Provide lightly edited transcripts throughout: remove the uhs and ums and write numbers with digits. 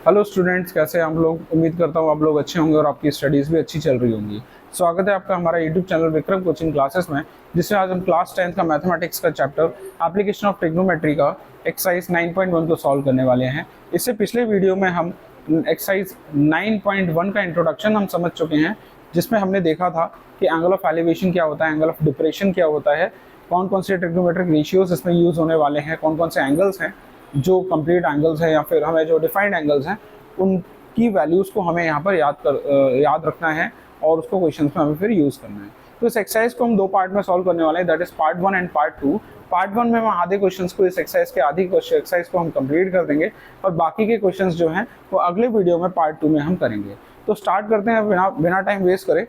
Hello students, कैसे हैं आप लोग। उम्मीद करता हूँ आप लोग अच्छे होंगे और आपकी स्टडीज़ भी अच्छी चल रही होंगी। स्वागत है आपका हमारा YouTube channel Vikram coaching classes में, जिसमें आज हम क्लास 10th का मैथमेटिक्स का चैप्टर एप्लीकेशन ऑफ ट्रिग्नोमेट्री का एक्सरसाइज 9.1 को सॉल्व करने वाले हैं। इससे पिछले वीडियो में हम एक्सरसाइज 9.1 का इंट्रोडक्शन हम समझ चुके हैं, जिसमें हमने देखा था कि एंगल ऑफ एलिवेशन क्या होता है, एंगल ऑफ डिप्रेशन क्या होता है, कौन कौन से ट्रिग्नोमेट्रिक रेशियोज इसमें यूज़ होने वाले हैं, कौन कौन से एंगल्स हैं जो कंप्लीट एंगल्स हैं या फिर हमें जो डिफाइंड एंगल्स हैं उनकी वैल्यूज़ को हमें यहाँ पर याद रखना है और उसको क्वेश्चंस में हमें फिर यूज़ करना है। तो इस एक्सरसाइज को हम दो पार्ट में सॉल्व करने वाले हैं, that is part 1 and part 2। Part 1 में हम आधे क्वेश्चंस को, इस एक्सरसाइज के आधी एक्सरसाइज को हम कंप्लीट कर देंगे और बाकी के क्वेश्चंस जो हैं वो अगले वीडियो में पार्ट 2 में हम करेंगे। तो स्टार्ट करते हैं, बिना टाइम वेस्ट करे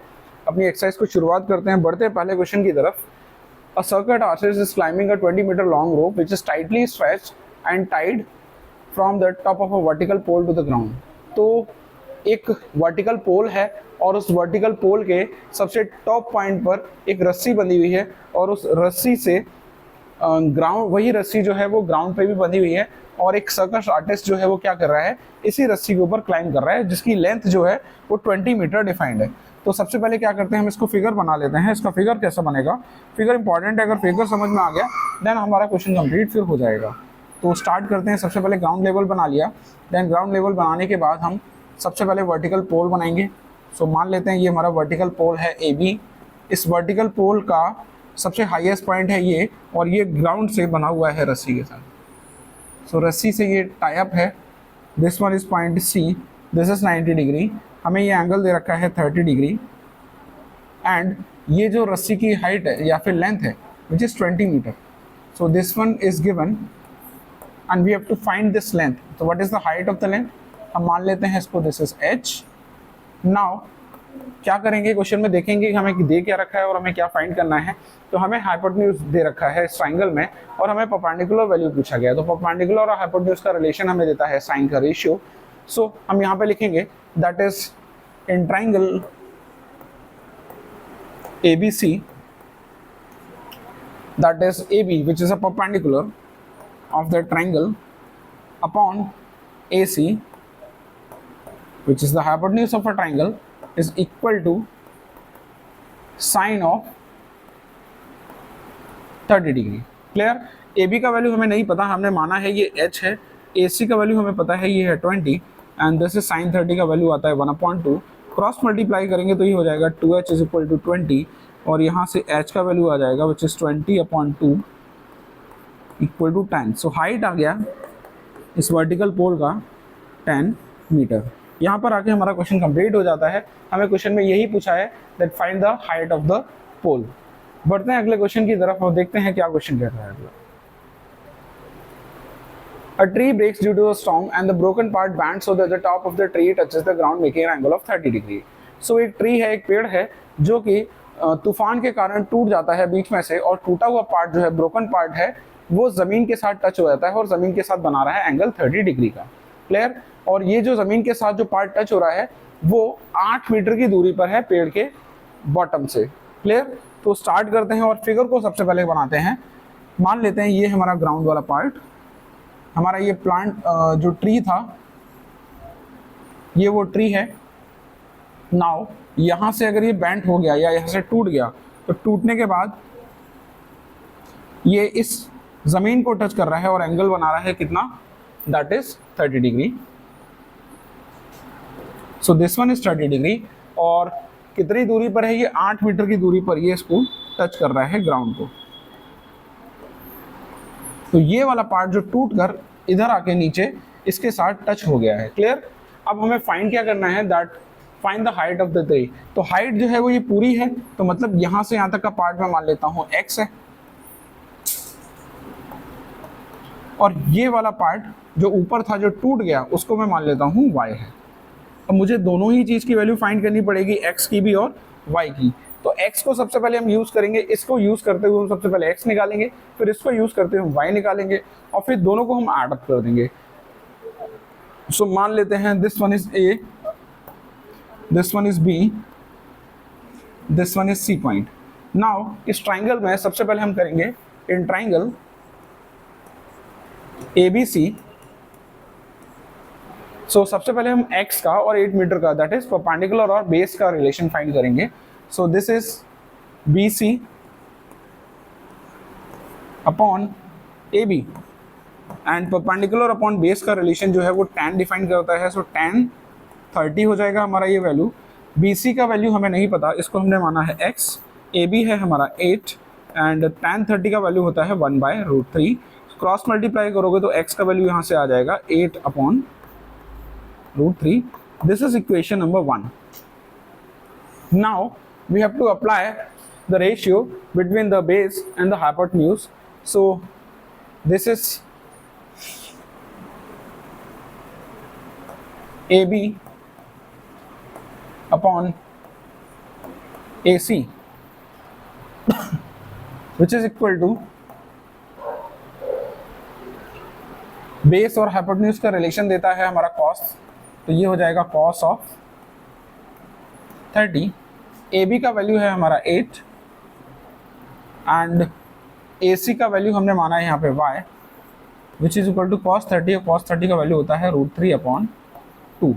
अपनी एक्सरसाइज को शुरुआत करते हैं। बढ़ते हैं पहले क्वेश्चन की तरफ। A circuit artist is climbing a 20-meter long rope which is tightly stretched and tied from the top of a vertical pole to the ground। तो एक वर्टिकल पोल है और उस वर्टिकल पोल के सबसे टॉप पॉइंट पर एक रस्सी बंधी हुई है और उस रस्सी से ग्राउंड, वही रस्सी जो है वो ग्राउंड पे भी बंधी हुई है और एक सर्कस आर्टिस्ट जो है वो क्या कर रहा है, इसी रस्सी के ऊपर क्लाइंब कर रहा है, जिसकी लेंथ जो है वो 20 मीटर डिफाइंड है। तो सबसे पहले क्या करते हैं, हम इसको फिगर बना लेते हैं। इसका फिगर कैसा बनेगा, फिगर इंपॉर्टेंट है, अगर फिगर समझ में आ गया देन हमारा क्वेश्चन कंप्लीट फिर हो जाएगा। तो स्टार्ट करते हैं। सबसे पहले ग्राउंड लेवल बना लिया, देन ग्राउंड लेवल बनाने के बाद हम सबसे पहले वर्टिकल पोल बनाएंगे। सो मान लेते हैं ये हमारा वर्टिकल पोल है ए बी। इस वर्टिकल पोल का सबसे हाईएस्ट पॉइंट है ये, और ये ग्राउंड से बना हुआ है रस्सी के साथ। सो रस्सी से ये टाई अप है। This one is point C, this is 90 degree. हमें ये एंगल दे रखा है 30 डिग्री एंड ये जो रस्सी की हाइट है या फिर लेंथ है which is 20 metre. So this one is given and we have to find this length. तो what is the height of the length, हम मान लेते हैं इसको दिस इज h। नाउ क्या करेंगे, क्वेश्चन में देखेंगे कि हमें दे क्या रखा है और हमें क्या फाइंड करना है। तो हमें हाइपोटेन्यूज दे रखा है इस ट्राइंगल में और हमें परपेंडिकुलर वैल्यू पूछा गया है। तो परपेंडिकुलर और हाइपोटेन्यूज का रिलेशन हमें देता है साइन का रेशियो। सो हम यहाँ पे लिखेंगे that is in triangle ABC, that is AB, which is a perpendicular of the triangle upon AC, which is the hypotenuse of a triangle, is equal to sine of 30 degree. Clear. AB का value हमें नहीं पता, हमने माना है ये h है। AC का वैल्यू हमें पता है ये है 20 एंड दिस इज sin 30 का वैल्यू आता है 1/2। क्रॉस मल्टीप्लाई करेंगे तो ये हो जाएगा 2h इज इक्वल टू 20 और यहाँ से h का वैल्यू आ जाएगा which is 20/2 equal to 10। So height आ गया इस वर्टिकल पोल का 10 मीटर। यहाँ पर आके हमारा क्वेश्चन कंप्लीट हो जाता है। हमें क्वेश्चन में यही पूछा है that find the height of the pole. बढ़ते हैं अगले क्वेश्चन की तरफ और देखते हैं क्या क्वेश्चन कह रहा है अगला। A tree breaks due to a storm and the broken part bends so that the top of the tree touches the ground making an angle of 30 degree। So एक ट्री है, एक पेड़ है जो कि तूफान के कारण टूट जाता है बीच में से, और टूटा हुआ पार्ट जो है, ब्रोकन पार्ट है, वो जमीन के साथ टच हो जाता है और जमीन के साथ बना रहा है एंगल 30 डिग्री का। क्लियर। और ये जो जमीन के साथ जो पार्ट टच हो रहा है वो 8 मीटर की दूरी पर है पेड़ के बॉटम से। क्लियर। तो स्टार्ट करते हैं और फिगर को सबसे पहले बनाते हैं। मान लेते हैं ये हमारा ग्राउंड वाला पार्ट, हमारा ये प्लांट जो ट्री था ये वो ट्री है। नाउ यहाँ से अगर ये बेंट हो गया या यहाँ से टूट गया तो टूटने के बाद ये इस जमीन को टच कर रहा है और एंगल बना रहा है कितना, that is 30 degree. So this one is 30 degree और कितनी दूरी पर है ये, 8 मीटर की दूरी पर ये इसको टच कर रहा है ग्राउंड को। तो ये वाला पार्ट जो टूट कर इधर आके नीचे इसके साथ टच हो गया है। क्लियर। अब हमें फाइंड क्या करना है, that find the height of the tree. तो हाइट जो है वो ये पूरी है, तो मतलब यहां से यहां तक का पार्ट मैं मान लेता हूं x है और ये वाला पार्ट जो ऊपर था जो टूट गया उसको मैं मान लेता हूं y है। अब मुझे दोनों ही चीज की वैल्यू फाइंड करनी पड़ेगी, x की भी और y की। तो x को सबसे पहले हम यूज करेंगे, इसको यूज करते हुए हम सबसे पहले x निकालेंगे, फिर इसको यूज करते हुए हम y निकालेंगे और फिर दोनों को हम ऐड अप कर देंगे। सो मान लेते हैं this one is a, this one is b, this one is c point. Now इस ट्राइंगल में सबसे पहले हम करेंगे इन ट्राइंगल ABC सो सबसे पहले हम x का और 8 मीटर का दैट इज परपेंडिकुलर और बेस का रिलेशन फाइंड करेंगे. So this is BC upon AB and perpendicular upon base का रिलेशन जो है वो tan डिफाइन करता है. सो tan 30 हो जाएगा हमारा ये वैल्यू. BC का वैल्यू हमें नहीं पता, इसको हमने माना है x. AB है हमारा 8 एंड tan 30 का वैल्यू होता है 1/√3. क्रॉस मल्टीप्लाई करोगे तो x का वैल्यू यहाँ से आ जाएगा 8 upon √3. This is equation number 1. Now we have to apply the ratio between the base and the hypotenuse. So this is AB upon AC which is equal to base और hypotenuse का relation देता है हमारा cos. तो ये हो जाएगा cos of 30. AB का वैल्यू है हमारा 8 एंड AC का वैल्यू हमने माना है यहाँ पे y which is equal to cos 30 और cos 30 का वैल्यू होता है √3 अपॉन 2.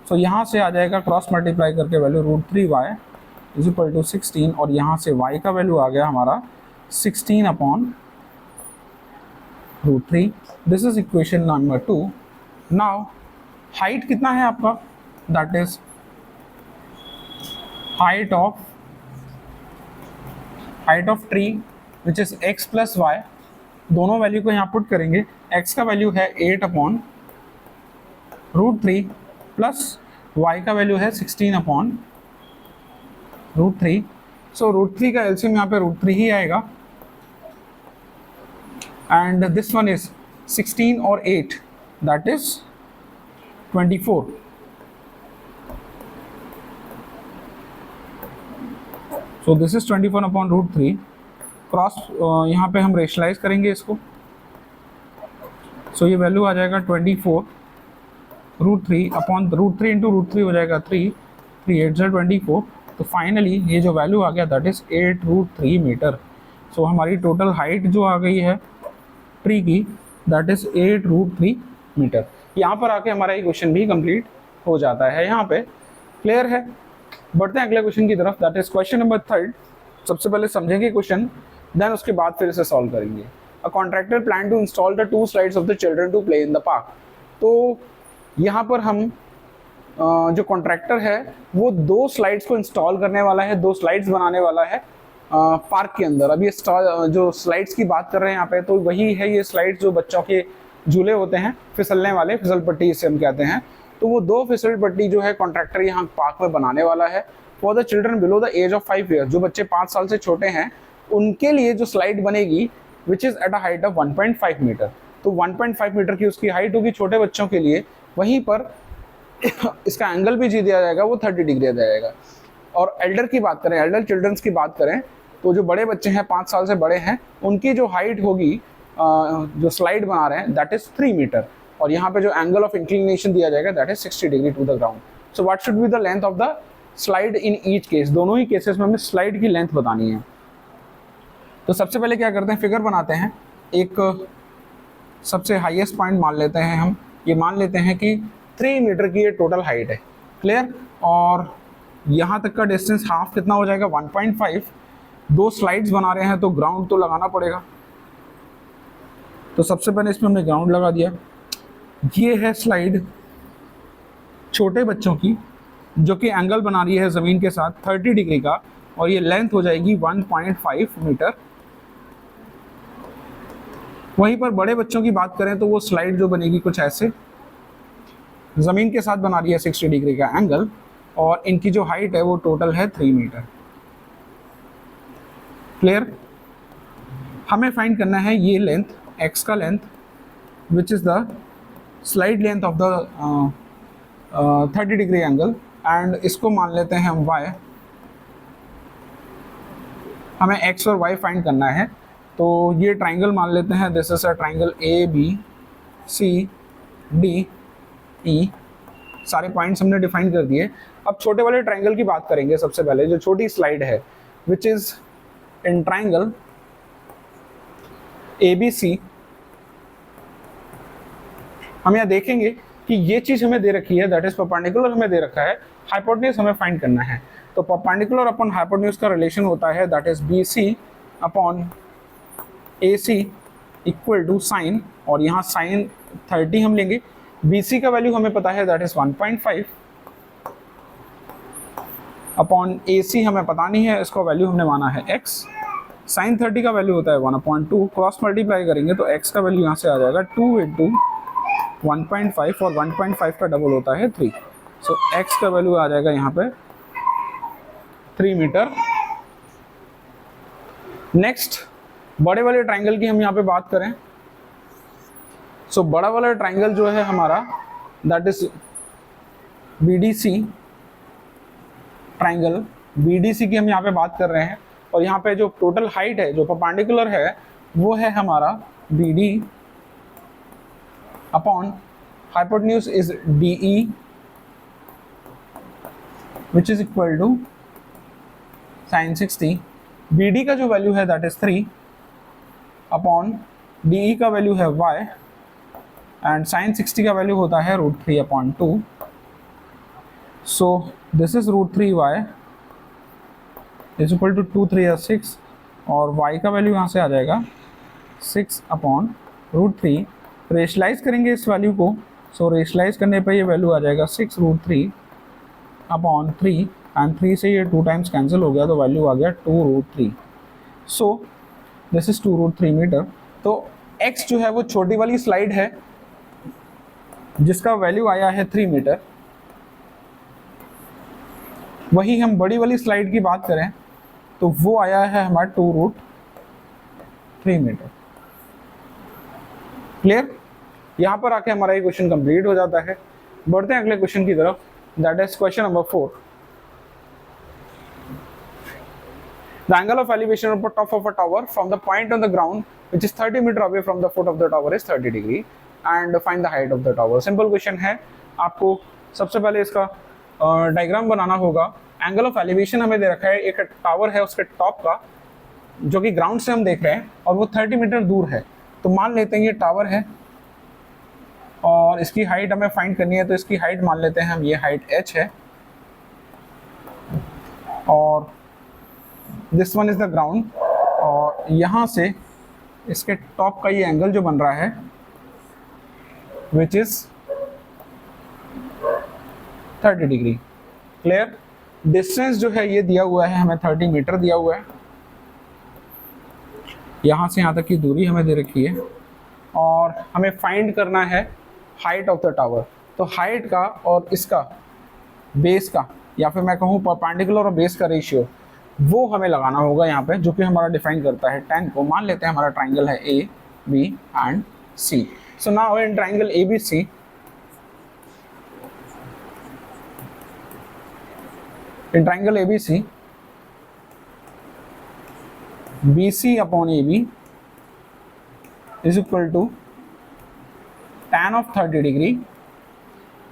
सो यहाँ से आ जाएगा क्रॉस मल्टीप्लाई करके value √3y is equal to 16 और यहाँ से y का वैल्यू आ गया हमारा 16 upon √3. This is equation number 2. Now height कितना है आपका, that is height of tree which is x plus y. दोनों वैल्यू को यहाँ पुट करेंगे. x का वैल्यू है 8 अपॉन √3 प्लस y का वैल्यू है 16 अपॉन √3. सो √3 का एलसीएम यहाँ पे √3 ही आएगा एंड दिस वन इज 16 और 8 that is 24. So this is 24 upon √3. Cross यहाँ पे हम रेशनलाइज करेंगे इसको. सो ये वैल्यू आ जाएगा 24 √3 अपॉन √3 इंटू √3 हो जाएगा 3 8 24. तो फाइनली ये जो वैल्यू आ गया दैट इज 8√3 मीटर. सो हमारी टोटल हाइट जो आ गई है ट्री की दैट इज 8√3 मीटर. यहाँ पर आके हमारा ये क्वेश्चन भी कंप्लीट हो जाता है. यहाँ पे क्लियर है. बढ़ते हैं अगले क्वेश्चन की तरफ दैट इज क्वेश्चन नंबर 3. सबसे पहले समझेंगे क्वेश्चन, देन उसके बाद फिर इसे सॉल्व करेंगे. A contractor plan to install the 2 slides of the children to play in the park. तो यहाँ पर हम जो कॉन्ट्रैक्टर है वो 2 स्लाइड्स को इंस्टॉल करने वाला है, 2 स्लाइड्स बनाने वाला है पार्क के अंदर. अभी जो स्लाइड्स की बात कर रहे हैं यहाँ पे, तो वही है ये स्लाइड्स जो बच्चों के झूले होते हैं, फिसलने वाले, फिसल पट्टी इसे हम कहते हैं. तो वो 2 फिसल पट्टी जो है कॉन्ट्रैक्टर यहाँ पार्क में बनाने वाला है for the children below the age of 5 years. जो बच्चे 5 साल से छोटे हैं उनके लिए जो स्लाइड बनेगी which is at a height of 1.5 metre. तो 1.5 मीटर की उसकी हाइट होगी छोटे बच्चों के लिए. वहीं पर इसका एंगल भी जी दिया जाएगा, वो 30 डिग्री आ जाएगा. और एल्डर की बात करें, एल्डर चिल्ड्रंस की बात करें, तो जो बड़े बच्चे हैं 5 साल से बड़े हैं उनकी जो हाइट होगी जो स्लाइड बना रहे हैं दैट इज 3 मीटर. और यहाँ पे जो एंगल ऑफ इंक्लिनेशन दिया जाएगा that is 60 degree to the ground. So what should be the length of the slide in each case. दोनों ही केसेस में हमें स्लाइड की लेंथ बतानी है. तो सबसे पहले क्या करते हैं, फिगर बनाते हैं. एक सबसे हाईएस्ट पॉइंट मान लेते हैं हम. ये मान लेते हैं कि 3 मीटर की ये टोटल हाइट है. क्लियर. और यहाँ तक का डिस्टेंस हाफ कितना हो जाएगा, 1.5. 2 स्लाइड्स बना रहे हैं तो ग्राउंड तो लगाना पड़ेगा. तो सबसे पहले इसमें हमने ग्राउंड लगा दिया. ये है स्लाइड छोटे बच्चों की जो कि एंगल बना रही है ज़मीन के साथ 30 डिग्री का, और ये लेंथ हो जाएगी 1.5 मीटर. वहीं पर बड़े बच्चों की बात करें तो वो स्लाइड जो बनेगी कुछ ऐसे, ज़मीन के साथ बना रही है 60 डिग्री का एंगल, और इनकी जो हाइट है वो टोटल है 3 मीटर. क्लियर. हमें फाइंड करना है ये लेंथ, x का length which is the slide length of the 30 degree angle, and इसको मान लेते हैं हम y. हमें x और y फाइंड करना है. तो ये ट्राइंगल मान लेते हैं, this is a triangle ABCDE. सारे पॉइंट्स हमने डिफाइन कर दिए. अब छोटे वाले ट्राइंगल की बात करेंगे. सबसे पहले जो छोटी स्लाइड है which is in triangle ABC. हम यहाँ देखेंगे कि ये चीज हमें दे रखी है, दैट इज परपेंडिकुलर हमें दे रखा है, हाइपोटेन्यूज हमें फाइंड करना है। तो परपेंडिकुलर अपॉन हाइपोटेन्यूज का रिलेशन होता है that is BC upon AC equal to sine, और यहाँ साइन 30 हम लेंगे। BC का वैल्यू हमें पता है दैट इज 1.5 अपॉन AC हमें पता नहीं है, इसका वैल्यू हमने माना है x। साइन 30 का वैल्यू होता है 1/2, क्रॉस मल्टीप्लाई करेंगे तो x का वैल्यू यहाँ से आ जाएगा 2 इंटू 1.5, और 1.5 का डबल होता है 3। सो x का वैल्यू आ जाएगा यहाँ पे 3 मीटर। नेक्स्ट बड़े वाले ट्राइंगल की हम यहाँ पे बात करें, सो बड़ा वाला ट्राइंगल जो है हमारा that is BDC triangle, BDC की हम यहाँ पे बात कर रहे हैं, और यहाँ पे जो टोटल हाइट है जो परपेंडिकुलर है वो है हमारा BD upon hypotenuse is DE which is equal to sine 60। BD का जो वैल्यू है दैट इज 3 अपॉन DE का वैल्यू है y, एंड साइन 60 का वैल्यू होता है √3/2। So this is √3y is equal to 2 3 6, और y का वैल्यू यहाँ से आ जाएगा 6/√3। रेशलाइज करेंगे इस वैल्यू को, सो रेशलाइज करने पर ये वैल्यू आ जाएगा 6√3/3, एंड 3 से ये 2 टाइम्स कैंसिल हो गया तो वैल्यू आ गया 2√3। So this is 2√3 metre. तो x जो है वो छोटी वाली स्लाइड है जिसका वैल्यू आया है 3 मीटर। वही हम बड़ी वाली स्लाइड की बात करें तो वो आया है हमारा 2√3 मीटर। क्लियर? यहाँ पर आके हमारा ये क्वेश्चन कंप्लीट हो जाता है। बढ़ते हैं अगले क्वेश्चन की तरफ, that is question number 4। The angle of elevation of the top of a tower from the point on the ground which is 30 meter away from the foot of the tower is 30 degree and find the height of the tower। Simple question है, आपको सबसे पहले इसका diagram बनाना होगा। Angle of elevation हमें दे रखा है, एक टावर है उसके टॉप का जो कि ग्राउंड से हम देख रहे हैं और वो 30 मीटर दूर है। तो मान लेते हैं ये टावर है और इसकी हाइट हमें फाइंड करनी है, तो इसकी हाइट मान लेते हैं हम, ये हाइट h है, और this one is the ground, और यहाँ से इसके टॉप का ये एंगल जो बन रहा है which is 30 degree. Clear? Distance जो है ये दिया हुआ है हमें 30 मीटर दिया हुआ है, यहाँ से यहाँ तक की दूरी हमें दे रखी है, और हमें फाइंड करना है हाइट ऑफ द टावर। तो हाइट का और इसका बेस का, या फिर मैं कहूँ परपेंडिकुलर और बेस का रेशियो, वो हमें लगाना होगा यहाँ पे, जो कि हमारा डिफाइन करता है tan को। मान लेते हैं हमारा ट्राइंगल है A, B and C। So now in triangle ABC, in triangle ABC, BC upon AB is equal to tan of 30 degree.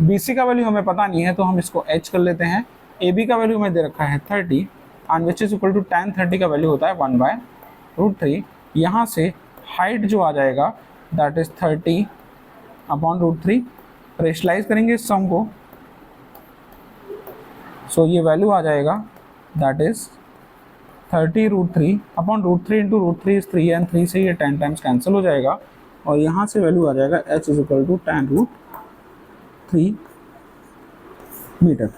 BC का वैल्यू हमें पता नहीं है तो हम इसको h कर लेते हैं। AB का वैल्यू हमें दे रखा है 30 and which is equal to tan 30 का वैल्यू होता है 1/√3। यहाँ से हाइट जो आ जाएगा दैट इज 30/√3। रेशलाइज करेंगे इस सम को, सो ये वैल्यू आ जाएगा that is 30√3/√3 into √3 is 3, and 3 से ये 10 टाइम्स कैंसिल हो जाएगा, और यहाँ से वैल्यू आ जाएगा h is equal to tan√3 metre.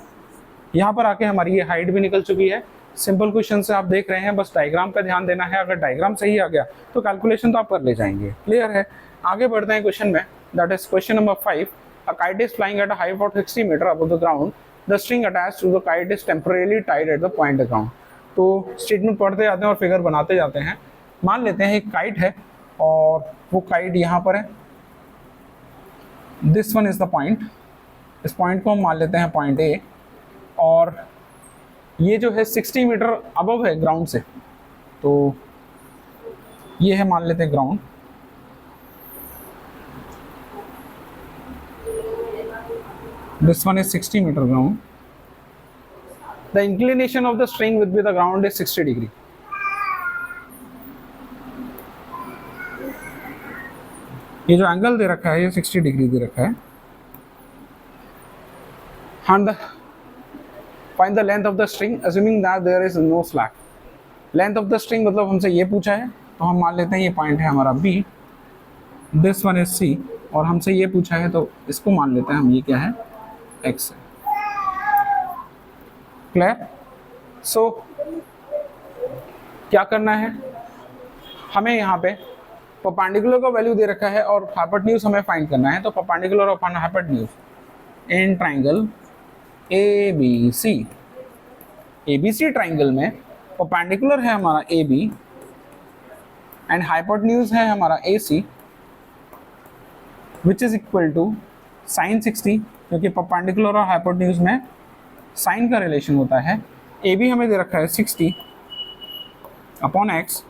यहाँ पर आके हमारी ये हाइट भी निकल चुकी है। सिंपल क्वेश्चन से आप देख रहे हैं, बस डायग्राम पे ध्यान देना है। अगर डायग्राम सही आ गया तो कैलकुलेशन तो आप कर ले जाएंगे। क्लियर है? आगे बढ़ते हैं क्वेश्चन में, that is question number 5। A kite is flying at a height of 60 metre above the ground, the string attached to the kite is temporary tied at the point ground. तो statement पढ़ते जाते हैं और figure बनाते जाते हैं। मान लेते हैं एक काइट है और वो काइट यहाँ पर है, this one is the point. इस पॉइंट को हम मान लेते हैं पॉइंट A, और ये जो है 60 मीटर अबव है ग्राउंड से, तो ये है मान लेते हैं ground. This one is 60 meter ground. The inclination of the string with the ground is 60 degree. ये जो एंगल दे रखा है ये 60 डिग्री दे रखा है। Find the length of the string assuming that there is no slack. Length of the string मतलब हमसे ये पूछा है, तो हम मान लेते हैं ये पॉइंट है हमारा B, this one is C, और हमसे ये पूछा है तो इसको मान लेते हैं हम, ये क्या है, X है। क्लियर? सो क्या करना है, हमें यहाँ पे परपेंडिकुलर का वैल्यू दे रखा है और हाइपोटेन्यूज हमें फाइंड करना है। तो perpendicular upon hypotenuse in triangle ABC, ABC triangle में परपेंडिकुलर है हमारा AB एंड हाइपोटेन्यूज है हमारा AC, which is equal to sine 60, क्योंकि परपेंडिकुलर और हाइपोटेन्यूज में साइन का रिलेशन होता है। AB हमें दे रखा है 60 upon x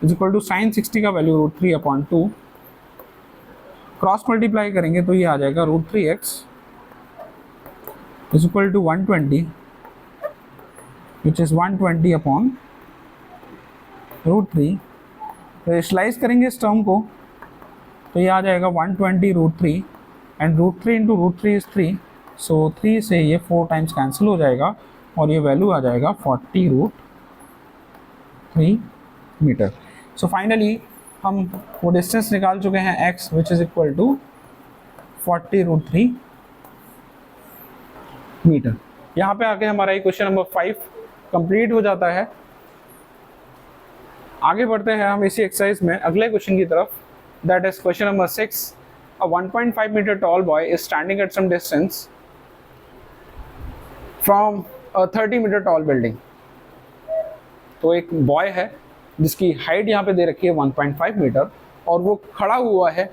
is equal to sine 60 का वैल्यू √3/2, क्रॉस मल्टीप्लाई करेंगे तो ये आ जाएगा √3x is equal to 120, which is 120 upon √3। तो स्लाइस करेंगे इस टर्म को तो ये आ जाएगा 120 √3 एंड √3 इंटू √3 इज 3, सो 3 से ये 4 टाइम्स कैंसिल हो जाएगा और ये वैल्यू आ जाएगा 40√3 मीटर। सो फाइनली हम वो डिस्टेंस निकाल चुके हैं x which is equal to 40√3 metre. यहाँ पे आके हमारा ये क्वेश्चन नंबर 5 कंप्लीट हो जाता है। आगे बढ़ते हैं हम इसी एक्सरसाइज में अगले क्वेश्चन की तरफ, that is question number 6। A 1.5 meter tall boy is standing at some distance from a 30 meter tall building। तो एक बॉय है जिसकी हाइट यहाँ पे दे रखी है 1.5 मीटर और वो खड़ा हुआ है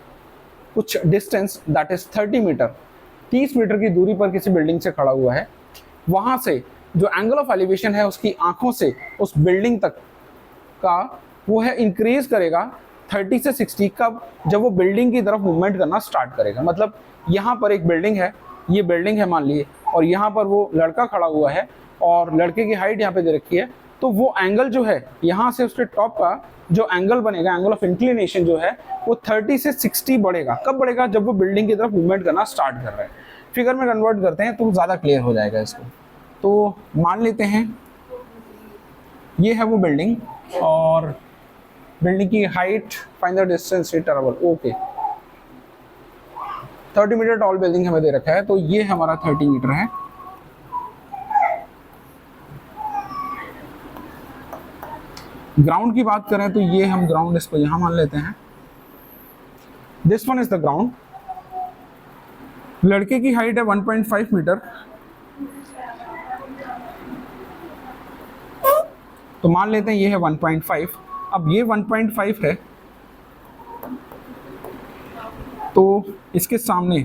कुछ distance that is 30 metre, 30 metre की दूरी पर किसी बिल्डिंग से खड़ा हुआ है। वहाँ से जो एंगल ऑफ एलिवेशन है उसकी आंखों से उस बिल्डिंग तक का वो है इंक्रीज करेगा 30 से 60 कब, जब वो बिल्डिंग की तरफ मूवमेंट करना स्टार्ट करेगा। मतलब यहाँ पर एक बिल्डिंग है, ये बिल्डिंग है मान लिए, और यहाँ पर वो लड़का खड़ा हुआ है और लड़के की हाइट यहाँ पे दे रखी है, तो वो एंगल जो है यहाँ से उसके टॉप का जो एंगल बनेगा, एंगल ऑफ इंक्लिनेशन जो है वो 30 से 60 बढ़ेगा। कब बढ़ेगा? जब वो बिल्डिंग की तरफ मूवमेंट करना स्टार्ट कर रहा है। फिगर में कन्वर्ट करते हैं तो ज़्यादा क्लियर हो जाएगा इसको। तो मान लेते हैं ये है वो बिल्डिंग और बिल्डिंग की height, find the distance interval, okay 30 metre tall building हमें दे रखा है, तो ये हमारा 30 मीटर है। ग्राउंड की बात करें तो ये हम ग्राउंड इसको यहां मान लेते हैं, this one is the ground. लड़के की हाइट है 1.5 मीटर, तो मान लेते हैं ये है 1.5। अब ये 1.5 है तो इसके सामने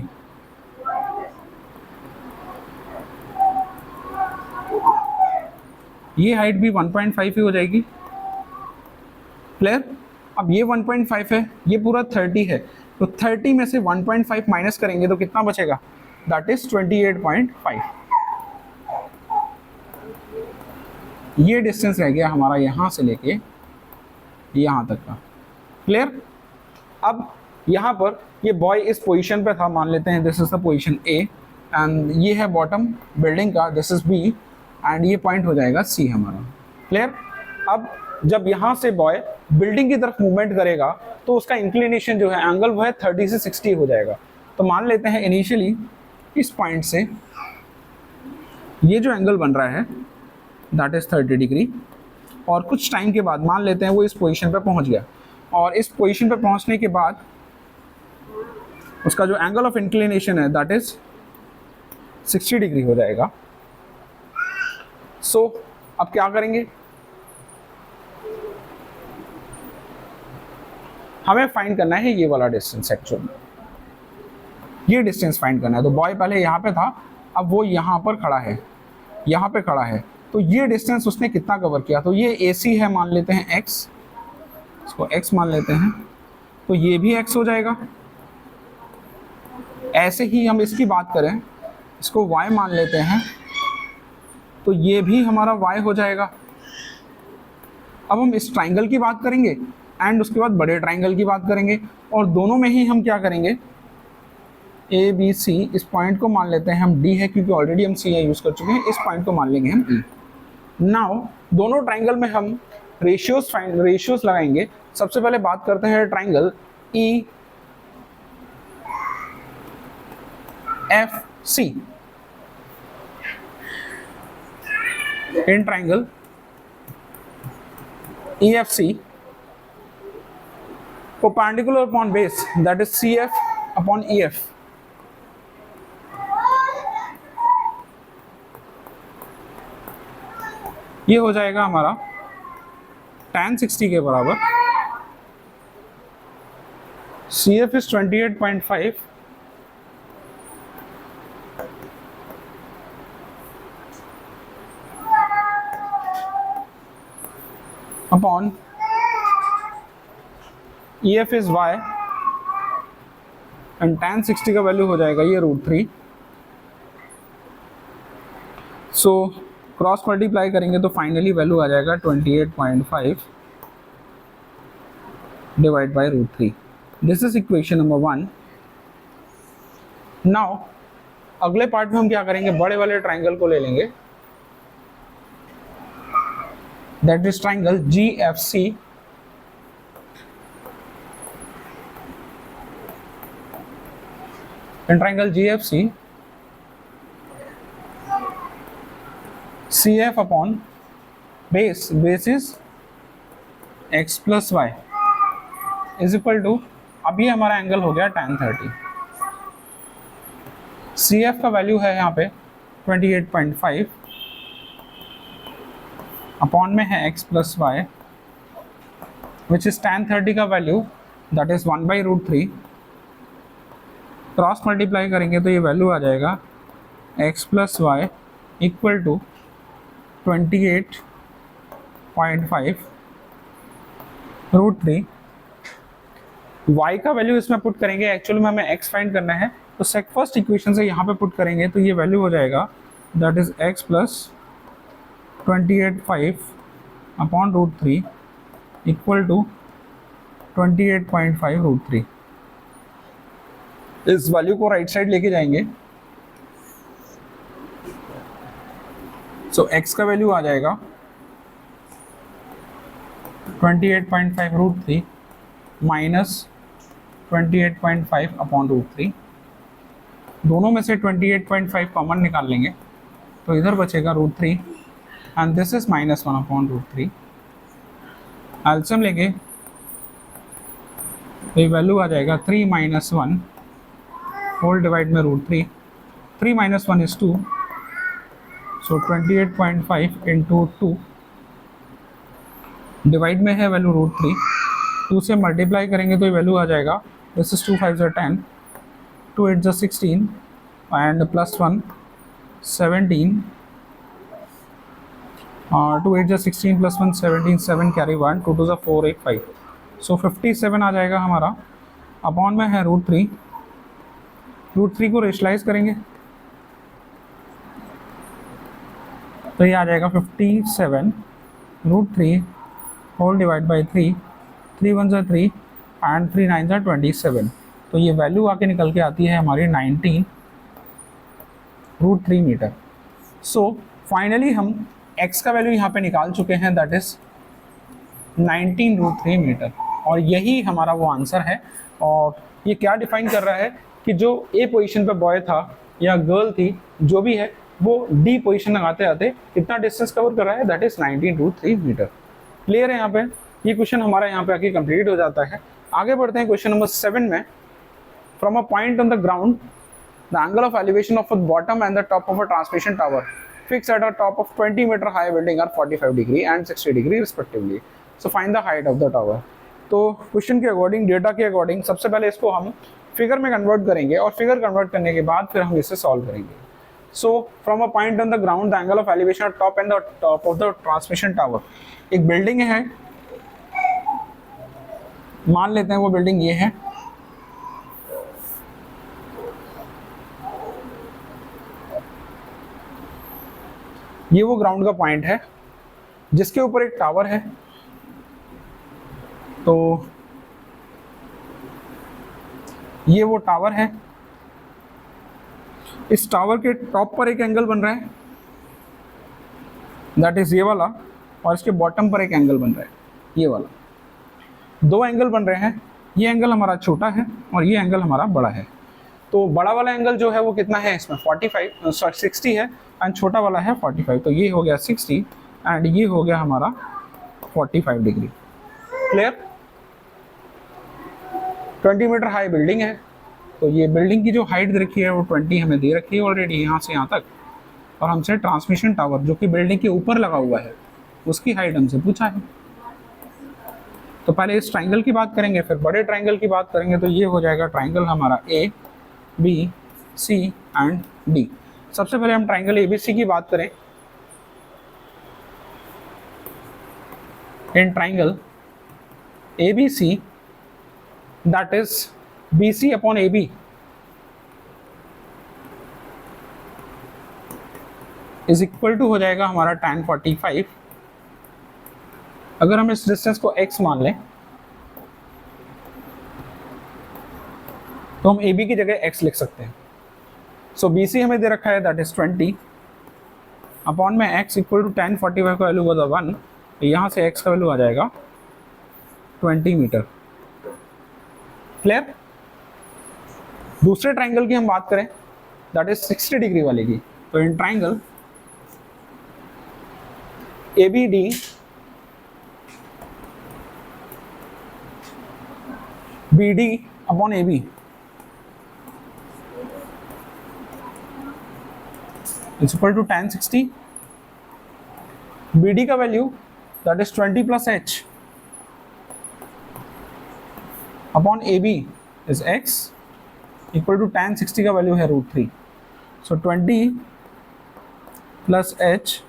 ये हाइट भी 1.5 ही हो जाएगी। क्लियर? अब ये 1.5 है, ये पूरा 30 है, तो 30 में से 1.5 माइनस करेंगे तो कितना बचेगा? That is 28.5। ये डिस्टेंस रह गया हमारा यहाँ से लेके यहाँ तक का। क्लियर? अब यहाँ पर ये बॉय इस पोजीशन पे था, मान लेते हैं this is the position A and ये है बॉटम बिल्डिंग का, दिस इज B एंड ये पॉइंट हो जाएगा C हमारा। क्लियर? अब जब यहाँ से बॉय बिल्डिंग की तरफ मूवमेंट करेगा तो उसका इंक्लिनेशन जो है एंगल वो है 30 से 60 हो जाएगा। तो मान लेते हैं इनिशियली इस पॉइंट से ये जो एंगल बन रहा है दैट इज 30 डिग्री, और कुछ टाइम के बाद मान लेते हैं वो इस पोजीशन पे पहुंच गया, और इस पोजीशन पे पहुंचने के बाद उसका जो एंगल ऑफ इंक्लिनेशन है दैट इज 60 डिग्री हो जाएगा। सो अब क्या करेंगे? हमें फाइंड करना है ये वाला डिस्टेंस, एक्चुअली ये डिस्टेंस फाइंड करना है। तो बॉय पहले यहाँ पे था, अब वो यहाँ पर खड़ा है, यहाँ पे खड़ा है, तो ये डिस्टेंस उसने कितना कवर किया? तो ये AC है, मान लेते हैं x, इसको x मान लेते हैं, तो ये भी x हो जाएगा। ऐसे ही हम इसकी बात करें, इसको y मान लेते हैं, तो ये भी हमारा y हो जाएगा। अब हम इस ट्राइंगल की बात करेंगे एंड उसके बाद बड़े ट्राइंगल की बात करेंगे, और दोनों में ही हम क्या करेंगे? ए बी सी, इस पॉइंट को मान लेते हैं हम डी है क्योंकि ऑलरेडी हम सी यूज कर चुके हैं, इस पॉइंट को मान लेंगे हम ई। नाउ दोनों ट्राइंगल में हम रेशियोज लगाएंगे। सबसे पहले बात करते हैं triangle E F C. In triangle E F C, perpendicular upon base, that is CF upon EF, ये हो जाएगा हमारा tan 60 के बराबर। CF is 28.5 upon EF is y and tan 60 का वैल्यू हो जाएगा ये √3। सो क्रॉस मल्टीप्लाई करेंगे तो फाइनली वैल्यू आ जाएगा 28.5 divide by √3। This is equation number 1। Now अगले पार्ट में हम क्या करेंगे, बड़े वाले ट्राइंगल को ले लेंगे, that is triangle GFC। In triangle GFC, CF upon base is x plus y is equal to, अब ये हमारा एंगल हो गया tan 30। CF का वैल्यू है यहाँ पे 28.5, अपॉन में है x plus y which is tan 30 का वैल्यू that is 1/√3। क्रॉस मल्टीप्लाई करेंगे तो ये वैल्यू आ जाएगा x plus y equal to 28.5 √3। y का वैल्यू इसमें पुट करेंगे, एक्चुअली में हमें x फाइंड करना है, तो फर्स्ट इक्वेशन से यहाँ पे पुट करेंगे तो ये वैल्यू हो जाएगा that is x plus 28.5 upon √3 equal to 28.5 √3। इस वैल्यू को राइट साइड लेके जाएंगे, सो x का वैल्यू आ जाएगा 28.5 √3 माइनस 28.5 अपॉन √3। दोनों में से 28.5 कॉमन निकाल लेंगे तो इधर बचेगा √3 एंड दिस इज -1 अपॉन √3। एल्सियम लेंगे तो ये वैल्यू आ जाएगा 3 - 1 होल डिवाइड में √3। 3 - 1 is 2, सो 28.5 इंटू 2 डिवाइड में है वैल्यू √3। 2 से मल्टीप्लाई करेंगे तो ये वैल्यू आ जाएगा, this is 2 5 = 10, 2 8 = 16 and plus 1 17, 2 8 = 16 plus 1 17, 7 carry 1, 2 2 = 4 8 5, सो 57 आ जाएगा हमारा। अपॉन में है √3 को रेशलाइज करेंगे तो ये आ जाएगा 57 √3 होल डिवाइड बाई 3, 3 1 = 3 एंड 3 9 = 27। तो ये वैल्यू आके निकल के आती है हमारी 19 √3 मीटर। सो फाइनली हम x का वैल्यू यहाँ पे निकाल चुके हैं, दैट इज 19 √3 मीटर, और यही हमारा वो आंसर है। और ये क्या डिफाइन कर रहा है कि जो ए पोजीशन पे बॉय था या गर्ल थी, जो भी है, वो डी पोजीशन लगाते आते कितना डिस्टेंस कवर कर रहा है, दैट इज 19 √3 मीटर। क्लियर है यहाँ पे? ये क्वेश्चन हमारा यहाँ पे आके कंप्लीट हो जाता है। आगे बढ़ते हैं क्वेश्चन नंबर 7 में। From a point on the ground the angle of elevation of the bottom and the top of a transmission tower fix at a top of 20 metre high building are 45 degree and 60 degree respectively. So find the height of the tower. तो question के according, data के according, सबसे पहले इसको हम figure में convert करेंगे और फिगर कन्वर्ट करने के बाद फिर हम इसे सॉल्व करेंगे। So from a point on the ground the angle of elevation of top and the top of the transmission tower. एक बिल्डिंग है, मान लेते हैं वो बिल्डिंग ये है, ये वो ग्राउंड का पॉइंट है जिसके ऊपर एक टावर है। तो ये वो टावर है इस टावर के टॉप पर एक एंगल बन रहा है, दैट इज ये वाला, और इसके बॉटम पर एक एंगल बन रहा है, ये वाला। दो एंगल बन रहे हैं, ये एंगल हमारा छोटा है और ये एंगल हमारा बड़ा है। तो बड़ा वाला एंगल जो है वो कितना है इसमें 60 है, एंड छोटा वाला है 45। तो ये हो गया 60 एंड ये हो गया हमारा 45 degree. Clear? 20 metre high building है, तो ये बिल्डिंग की जो हाइट दे रखी है वो 20 हमें दे रखी है ऑलरेडी यहाँ से यहाँ तक, और हमसे ट्रांसमिशन टावर जो कि बिल्डिंग के ऊपर लगा हुआ है उसकी हाइट हमसे पूछा है। तो पहले इस ट्राइंगल की बात करेंगे, फिर बड़े ट्राइंगल की बात करेंगे। तो ये हो जाएगा ट्राइंगल हमारा A B C and D. सबसे पहले हम ट्राइंगल एबीसी की बात करें। In triangle ABC that is BC upon AB is equal to हो जाएगा हमारा tan 45। अगर हम इस डिस्टेंस को x मान लें तो हम AB की जगह x लिख सकते हैं। सो BC हमें दे रखा है दैट इज 20 अपॉन में x इक्वल टू tan 45 का वैल्यू होगा 1, यहाँ से x का वैल्यू आ जाएगा 20 मीटर। क्लियर? दूसरे ट्राइंगल की हम बात करें दैट इज 60 डिग्री वाले की। तो in triangle ABD BD upon AB is equal to tan 60। BD का value that is 20 plus h upon AB is x equal to tan 60 का वैल्यू है √3। So 20 plus h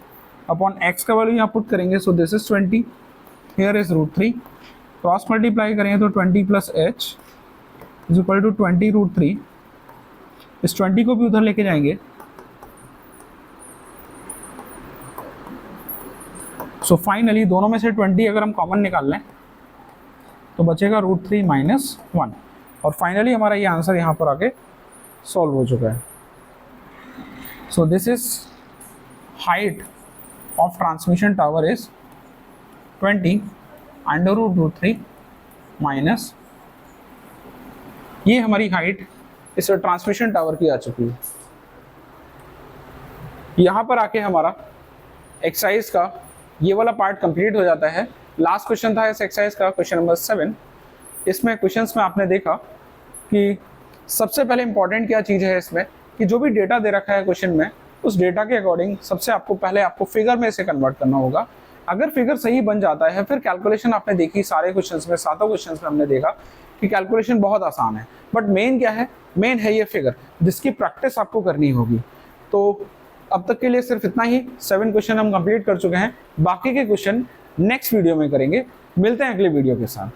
upon x का value यहाँ put करेंगे, so this is 20, here is √3। Cross multiply करेंगे तो 20 plus h is equal to 20 √3। इस 20 को भी उधर लेके जाएंगे, सो फाइनली दोनों में से 20 अगर हम कॉमन निकाल लें तो बचेगा √3 माइनस 1, और फाइनली हमारा ये आंसर यहाँ पर आके सॉल्व हो चुका है। सो this is height of transmission tower is 20 √3 minus, ये हमारी हाइट इस ट्रांसमिशन टावर की आ चुकी है। यहाँ पर आके हमारा एक्सरसाइज का ये वाला पार्ट कंप्लीट हो जाता है। लास्ट क्वेश्चन था इस एक्सरसाइज का, क्वेश्चन नंबर 7। इसमें क्वेश्चंस में आपने देखा कि सबसे पहले इंपॉर्टेंट क्या चीज़ है इसमें कि जो भी डेटा दे रखा है क्वेश्चन में, उस डेटा के अकॉर्डिंग सबसे पहले आपको फिगर में इसे कन्वर्ट करना होगा। अगर फिगर सही बन जाता है फिर कैलकुलेशन आपने देखी सारे क्वेश्चंस में, 7 क्वेश्चंस में हमने देखा कि कैलकुलेशन बहुत आसान है। बट मेन क्या है? मेन है ये फिगर जिसकी प्रैक्टिस आपको करनी होगी। तो अब तक के लिए सिर्फ इतना ही, 7 क्वेश्चन हम कंप्लीट कर चुके हैं। बाकी के क्वेश्चन नेक्स्ट वीडियो में करेंगे। मिलते हैं अगले वीडियो के साथ।